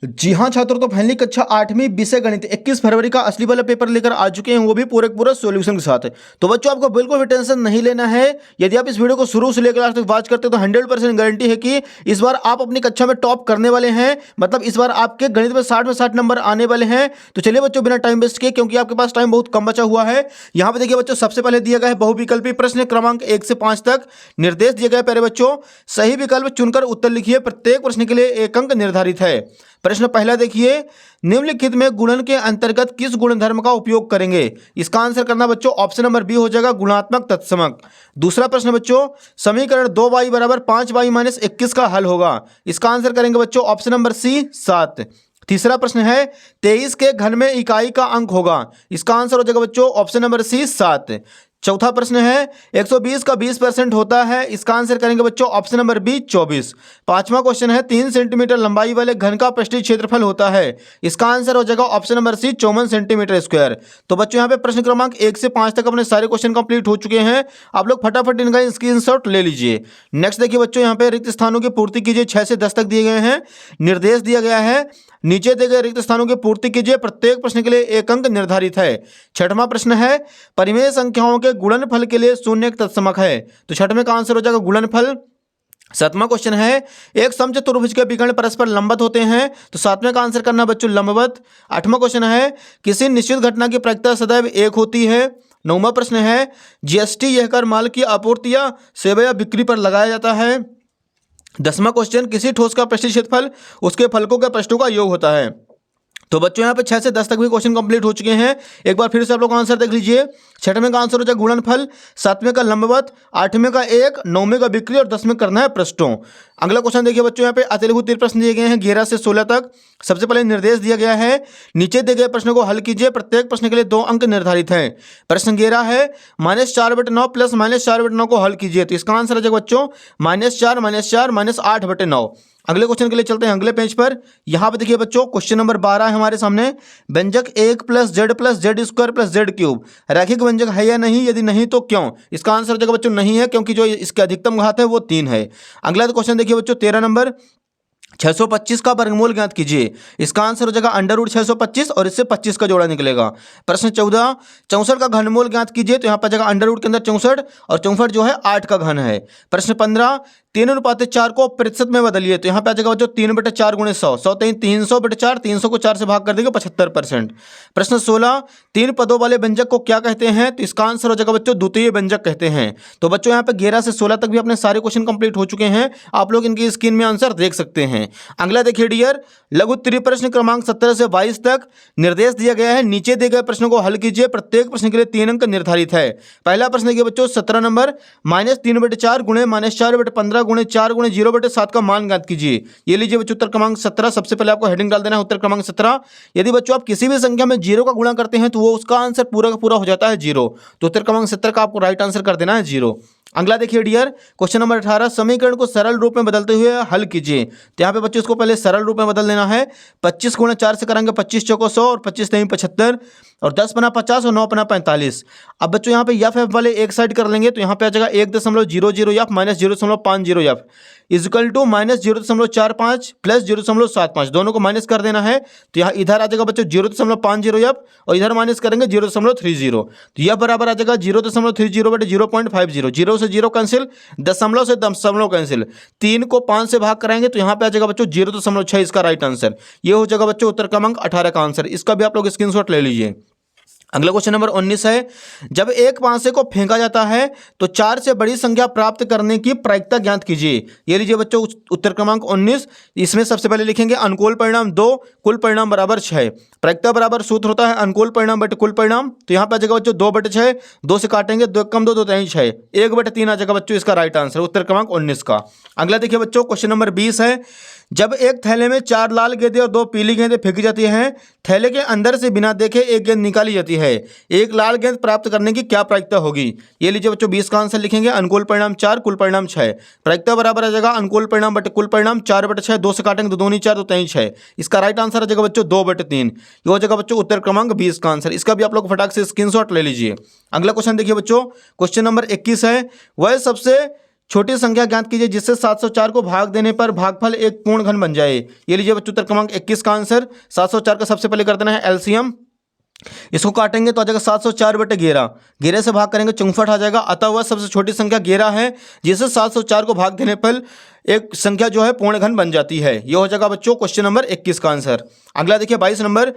जी हाँ छात्रों, तो फाइनली कक्षा 8वीं विषय गणित 21 फरवरी का असली वाला पेपर लेकर आ चुके हैं, वो भी पूरे पूरा सॉल्यूशन के साथ। तो बच्चों आपको बिल्कुल भी टेंशन नहीं लेना है। यदि आप इस वीडियो को शुरू से लेकर लास्ट तक वॉच करते हो तो 100% गारंटी है कि इस बार आप अपनी कक्षा में टॉप करने वाले हैं। मतलब इस बार आपके गणित में 60 में 60 नंबर आने वाले हैं। तो चलिए बच्चों, बिना टाइम वेस्ट किए, क्योंकि आपके पास टाइम बहुत कम बचा हुआ है। यहाँ पे देखिए बच्चों, सबसे पहले दिया गया है बहुविकल्पी प्रश्न क्रमांक 1 से 5 तक। निर्देश दिए गए प्यारे बच्चों, सही विकल्प चुनकर उत्तर लिखिए। प्रत्येक प्रश्न के लिए 1 अंक निर्धारित है। प्रश्न पहला देखिए, निम्नलिखित में गुणन के अंतर्गत किस गुणधर्म का उपयोग करेंगे? इसका आंसर करना बच्चों ऑप्शन नंबर बी हो जाएगा, गुणात्मक तत्समक। दूसरा प्रश्न बच्चों, समीकरण 2y बराबर 5y माइनस 21 का हल होगा। इसका आंसर करेंगे बच्चों ऑप्शन नंबर सी, 7। तीसरा प्रश्न है, 23 के घन में इकाई का अंक होगा। इसका आंसर हो जाएगा बच्चों ऑप्शन नंबर सी, 7। चौथा प्रश्न है, 120 का 20% होता है। इसका आंसर करेंगे बच्चों ऑप्शन नंबर बी, 24। पांचवा क्वेश्चन है, 3 सेंटीमीटर लंबाई वाले घन का पृष्ठीय क्षेत्रफल होता है। इसका आंसर हो जाएगा option number C, 54 centimetre square. तो बच्चों यहाँ पे प्रश्न क्रमांक 1 से 5 तक अपने सारे क्वेश्चन कंप्लीट हो चुके हैं। आप लोग फटाफट इनका स्क्रीनशॉट ले लीजिए। नेक्स्ट देखिए बच्चों, यहाँ पे रिक्त स्थानों की पूर्ति कीजिए। 6 से 10 तक दिए गए हैं। निर्देश दिया गया है, नीचे दिए गए रिक्त स्थानों की पूर्ति कीजिए। प्रत्येक प्रश्न के लिए 1 अंक निर्धारित है। छठवां प्रश्न है, परिमेय संख्याओं के गुणनफल के लिए शून्य एक तत्समक है। तो छठवें का आंसर हो जाएगा गुणनफल। सातवां क्वेश्चन है, एक समचतुर्भुज के विकर्ण परस्पर लंबवत होते हैं। तो सातवें का आंसर करना बच्चों लंबवत। आठवां क्वेश्चन है, किसी निश्चित घटना की प्रायिकता सदैव 1 होती है। नौवां प्रश्न है, जीएसटी यह कर माल की आपूर्ति या सेवा या बिक्री पर लगाया जाता है। 10वां क्वेश्चन, किसी ठोस का पृष्ठीय क्षेत्रफल उसके फलकों के पृष्ठों का योग होता है। तो बच्चों यहाँ पे 6 से 10 तक भी क्वेश्चन कंप्लीट हो चुके हैं। एक बार फिर से आप लोग आंसर देख लीजिए। छठवें का आंसर हो जाएगा गुणनफल, सातवें का लंबवत, आठवें का 1, नौवें का बिक्री और 10वें करना है पृष्ठों। अगला क्वेश्चन देखिए बच्चों, यहाँ पे अतिलघु 3 प्रश्न दिए गए हैं 11 से 16 तक। सबसे पहले निर्देश दिया गया है, नीचे दिए गए प्रश्न को हल कीजिए। प्रत्येक प्रश्न के लिए 2 अंक निर्धारित हैं। प्रश्न 11 है, -4/9 प्लस -4/9 को हल कीजिए। तो इसका आंसर हो जाएगा बच्चों -4 -8/9। अगले क्वेश्चन के लिए चलते हैं अगले पेज पर। यहाँ पे देखिए बच्चों, क्वेश्चन नंबर 12 है हमारे सामने। व्यंजक 1 + z स्क्वायर + z³ रैखिक व्यंजक है या नहीं? यदि नहीं तो क्यों? इसका आंसर हो जाएगा बच्चों नहीं है, क्योंकि जो इसका अधिकतम घात है वो 3 है। अगला क्वेश्चन देखिए बच्चों, 13 नंबर, 625 का वर्गमूल ज्ञात कीजिए। इसका आंसर हो जाएगा √625 और इससे 25 का जोड़ा निकलेगा। प्रश्न 14, 64 का घनमूल ज्ञात कीजिए। तो यहाँ पर जगह अंडर रूट के अंदर 64 और 64 जो है 8 का घन है। प्रश्न 15, 3:4 को प्रतिशत में बदलिए। तो यहाँ पे आ जाएगा बच्चों 3/4 × 100, 100 300/4, 300 को 4 से भाग कर देंगे 75%। प्रश्न 16, 3 पदों वाले व्यंजक को क्या कहते हैं? तो इसका आंसर हो जाएगा बच्चों द्वितीय व्यंजक कहते हैं। तो बच्चों यहाँ पे 11 से 16 तक भी अपने सारे क्वेश्चन कंप्लीट हो चुके हैं। आप लोग इनकी स्क्रीन में आंसर देख सकते हैं। अगला देखिए डियर, लघु त्रिप्रश्न क्रमांक 17 से 22 तक। निर्देश दिया गया है, नीचे दिए गए प्रश्नों को हल कीजिए। प्रत्येक प्रश्न के लिए 3 अंक निर्धारित है। पहला प्रश्न देखिए बच्चों 17 नंबर, -3/4 गुणे -4/15 गुणे 4 गुणे 0/7 का मान ज्ञात कीजिए। ये लीजिए बच्चों उत्तर क्रमांक 17। सबसे पहले आपको हेडिंग डाल देना है उत्तर क्रमांक 17। यदि बच्चों आप किसी भी संख्या में 0 का गुणा करते हैं तो वो उसका आंसर पूरा का पूरा हो जाता है 0। तो उत्तर क्रमांक 17 का आपको राइट आंसर कर देना है 0। अगला देखिए डियर, क्वेश्चन नंबर 18, समीकरण को सरल रूप में बदलते हुए हल कीजिए। तो यहाँ पे बच्चों इसको पहले सरल रूप में बदल देना है। 25 × 4 से करेंगे 25 चौको 100 और 25 3 75 और 10 पना 50 और 9 पना 45। अब बच्चों यहाँ पे एफ वाले एक साइड कर लेंगे। तो यहाँ पे आ जाएगा 1.00 f - 0.50 f equal to -0.45 plus 0.75, दोनों को माइनस कर देना है। तो यहाँ इधर आ जाएगा बच्चों 0.50 f और इधर माइनस करेंगे 0.30। तो यह बराबर आ जाएगा 0.30/0.50। 0 से 0 कैंसिल, दशमलव से दशमलव कैंसिल, 3 को 5 से भाग कराएंगे तो यहाँ पे आ जाएगा बच्चों 0.6 इसका राइट आंसर। ये हो जाएगा बच्चों उत्तर क्रमांक 18 का आंसर। इसका भी आप लोग स्क्रीनशॉट ले लीजिए। अगला क्वेश्चन नंबर 19 है, जब एक पांसे को फेंका जाता है तो 4 से बड़ी संख्या प्राप्त करने की प्रायिकता ज्ञात कीजिए। ये लीजिए बच्चों उत्तर क्रमांक 19। इसमें सबसे पहले लिखेंगे अनुकूल परिणाम 2, कुल परिणाम बराबर 6। प्रायिकता बराबर सूत्र होता है अनुकूल परिणाम बटे कुल परिणाम। तो यहाँ पे आ जाएगा बच्चों 2/6, 2 से काटेंगे 2 कम 2 2 3 6, 1/3 आ जाएगा बच्चों इसका राइट आंसर उत्तर क्रमांक 19 का। अगला देखिए बच्चों क्वेश्चन नंबर 20 है, जब एक थैले में 4 लाल गेंदें और 2 पीली गेंदें फेंकी जाती हैं, थैले के अंदर से बिना देखे एक गेंद निकाली जाती है। एक लाल गेंद प्राप्त करने की क्या प्रायिकता होगी? ये लीजिए बच्चों 20 का आंसर लिखेंगे अनुकूल परिणाम 4, कुल परिणाम 6। प्रायिकता बराबर आ जाएगा अनुकूल परिणाम बटे कुल परिणाम 4/6, 2 से काटेंगे 2 दूनी 4 2 3 6। इसका राइट आंसर आ जाएगा बच्चों 2/3। ये हो जाएगा बच्चों उत्तर क्रमांक 20 का आंसर। इसका भी आप लोग फटाक से स्क्रीनशॉट ले लीजिए। अगला क्वेश्चन देखिए बच्चों, क्वेश्चन नंबर 21 है, वह सबसे छोटी संख्या ज्ञात कीजिए जिससे 704 को भाग देने पर भागफल एक पूर्ण घन बन जाए। ये लीजिए बच्चों उत्तर क्रमांक 21 का आंसर। 704 का सबसे पहले कर देना है एलसीएम। इसको काटेंगे तो आ जाएगा 704/11। 11 से भाग करेंगे 64 आ जाएगा। अतः वह सबसे छोटी संख्या 11 है जिसे 704 को भाग देने पर एक संख्या जो है पूर्ण घन बन जाती है। यह हो जाएगा बच्चों क्वेश्चन नंबर 21 का आंसर। अगला देखिए 22 नंबर।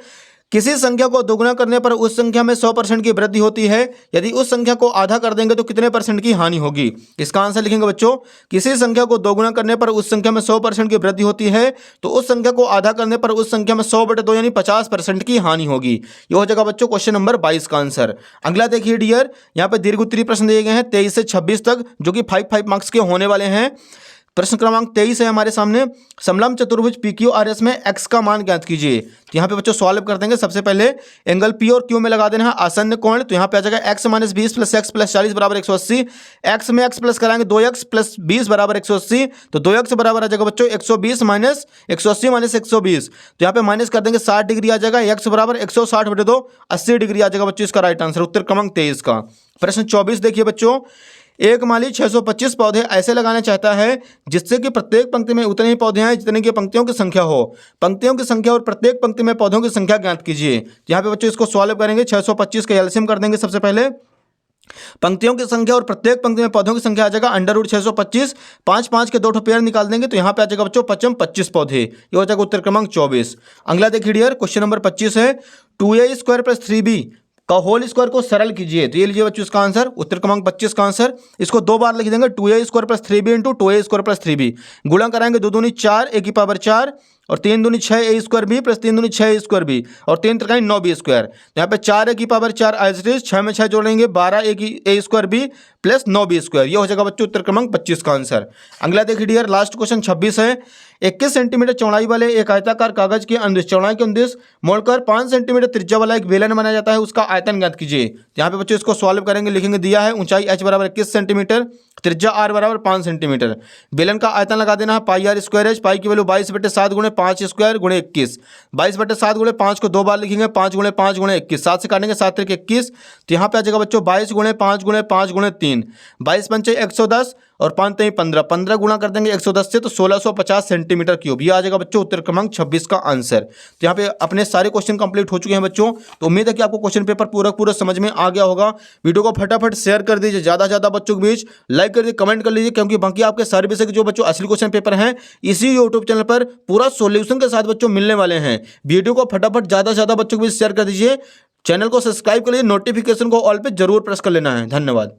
किसी संख्या को दोगुना करने पर उस संख्या में 100% की वृद्धि होती है, यदि उस संख्या को आधा कर देंगे तो कितने % की हानि होगी। इसका आंसर लिखेंगे बच्चों, किसी संख्या को दोगुना करने पर उस संख्या में 100% की वृद्धि होती है तो उस संख्या को आधा करने पर उस संख्या में 100/2 यानी 50% की हानि होगी। यह हो जाएगा बच्चों क्वेश्चन नंबर 22 का आंसर। अगला देखिए डियर, यहाँ पे दीर्घ उत्तरीय प्रश्न दिए गए हैं 23 से 26 तक, जो कि 5 मार्क्स के होने वाले हैं। प्रश्न क्रमांक 23 है हमारे सामने, समलंब चतुर्भुज PQRS में x का मान ज्ञात कीजिए। तो यहाँ पे बच्चों सॉल्व कर देंगे। सबसे पहले एंगल P और Q में लगा देना है आसन्न कोण। तो यहाँ पे आ जाएगा x - 20 + x + 40 = 180। x में x प्लस कराएंगे 2x + 20 = 180। तो 2x बराबर आ जाएगा बच्चों 120 - 180 - 120। तो यहाँ पे माइनस कर देंगे 60 डिग्री आ जाएगा। x बराबर 160/2 80 डिग्री आ जाएगा बच्चों इसका राइट आंसर, उत्तर क्रमांक 23 का। प्रश्न 24 देखिए बच्चों, एक माली 625 पौधे ऐसे लगाना चाहता है जिससे कि प्रत्येक पंक्ति में उतने ही पौधे आए जितने की पंक्तियों की संख्या हो। पंक्तियों की संख्या और प्रत्येक पंक्ति में पौधों की संख्या ज्ञात कीजिए। यहाँ पे बच्चों इसको सॉल्व करेंगे। 625 का एलसीएम कर देंगे। सबसे पहले पंक्तियों की संख्या और प्रत्येक पंक्ति में पौधों की संख्या आ जाएगा √625। 5 के 2 पेयर निकाल देंगे तो यहाँ पे आ जाएगा बच्चों 25 पौधे। ये हो जाएगा उत्तर क्रमांक 24। अगला देखिए डियर, क्वेश्चन नंबर 25 है, 2a² + 3b का होल स्क्वायर को सरल कीजिए। तो ये लीजिए बच्चों इसका आंसर, उत्तर क्रमांक 25 का आंसर। इसको 2 बार लिख देंगे, 2a² + 3b × 2a² + 3b। गुणा कराएंगे 2 दूनी 4 a की पावर 4 और 3 दूनी 6a² b + 3 दूनी 6a² b और 3 त्रिकाई 9b²। यहाँ पे 4a की पावर 4 एज इट इज, 6 में 6 जोड़ेंगे 12a की a² b + 9b²। ये हो जाएगा बच्चों उत्तर क्रमांक 25 का आंसर। अगला देखिए डियर, लास्ट क्वेश्चन 26 है, 21 सेंटीमीटर चौड़ाई वाले एक आयताकार कागज के अनुदिश चौड़ाई के अनुदिश मोड़कर 5 सेंटीमीटर त्रिज्या वाला एक बेलन बनाया जाता है, उसका आयतन ज्ञात कीजिए। यहाँ पे बच्चों इसको सॉल्व करेंगे। लिखेंगे दिया है ऊंचाई h बराबर 21 सेंटीमीटर, त्रिज्या r बराबर 5 सेंटीमीटर। बेलन का आयतन लगा देना है πr²h। पाई की वैल्यू 22/7 × 5² × 21। 22/7 × 5 को 2 बार लिखेंगे, 5 × 5 × 21। 7 से काटेंगे 7 × 21। तो यहाँ पे आ जाएगा बच्चों 22 × 5 × 5 × 3। 22 × 5 = 110 और 5 × 3 = 15। 15 गुणा कर देंगे 110 से तो 1650 सेंटीमीटर क्यूब। ये आ जाएगा बच्चों उत्तर क्रमांक 26 का आंसर। तो यहाँ पे अपने सारे क्वेश्चन कंप्लीट हो चुके हैं बच्चों। तो उम्मीद है कि आपको क्वेश्चन पेपर पूरा समझ में आ गया होगा। वीडियो को फटाफट शेयर कर दीजिए, ज़्यादा से ज़्यादा बच्चों के बीच लाइक कर दीजिए, कमेंट कर लीजिए, क्योंकि बाकी आपके सारे विषय के जो बच्चों असली क्वेश्चन पेपर हैं इसी यूट्यूब चैनल पर पूरा सॉल्यूशन के साथ बच्चों मिलने वाले हैं। वीडियो को फटाफट ज़्यादा से ज़्यादा बच्चों के बीच शेयर कर दीजिए। चैनल को सब्सक्राइब कर लीजिए, नोटिफिकेशन को ऑल पे जरूर प्रेस कर लेना है। धन्यवाद।